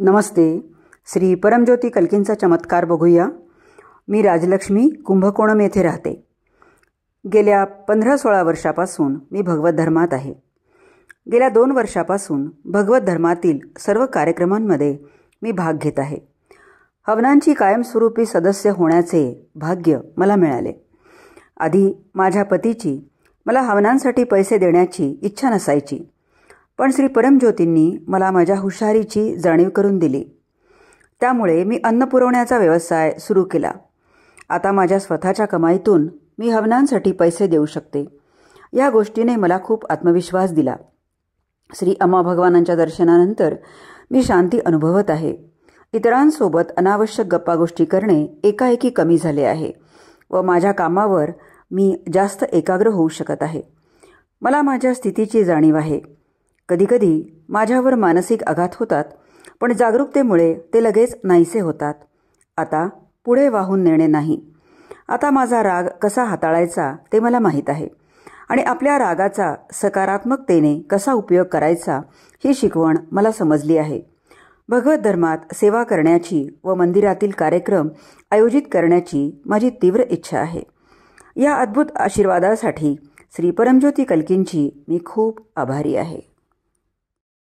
नमस्ते. श्री परमज्योती कल्कींचा चमत्कार बघूया. मी राजलक्ष्मी कुंभकोणम येथे राहते. गेल्या 15-16 वर्षापासून मी भगवत धर्मात आहे. गेल्या 2 वर्षापासून भगवत धर्मातील सर्व कार्यक्रमांमध्ये मी भाग घेत आहे. हवनांची कायमस्वरूपी सदस्य होण्याचे भाग्य मला मिळाले. आधी माझ्या पतीची मला हवनांसाठी पैसे देण्याची इच्छा नसायची, पण श्री परमज्योतींनी मला माझ्या हुशारीची जाणीव करून दिली. त्यामुळे मी अन्न पुरवण्याचा व्यवसाय सुरू केला. आता माझ्या स्वतःच्या कमाईतून मी हवनांसाठी पैसे देऊ शकते. या गोष्टीने मला खूप आत्मविश्वास दिला. श्री अम्मा भगवानांच्या दर्शनानंतर मी शांती अनुभवत आहे. इतरांसोबत अनावश्यक गप्पागोष्टी करणे एकाएकी कमी झाले आहे व माझ्या कामावर मी जास्त एकाग्र होऊ शकत आहे. मला माझ्या स्थितीची जाणीव आहे. कधीकधी माझ्यावर मानसिक आघात होतात, पण जागरूकतेमुळे ते लगेच नाहीसे होतात. आता पुढे वाहून नेणे नाही. आता माझा राग कसा हाताळायचा ते मला माहीत आहे आणि आपल्या रागाचा सकारात्मकतेने कसा उपयोग करायचा ही शिकवण मला समजली आहे. भगवत धर्मात सेवा करण्याची व मंदिरातील कार्यक्रम आयोजित करण्याची माझी तीव्र इच्छा आहे. या अद्भुत आशीर्वादासाठी श्री परमज्योती कल्कींची मी खूप आभारी आहे.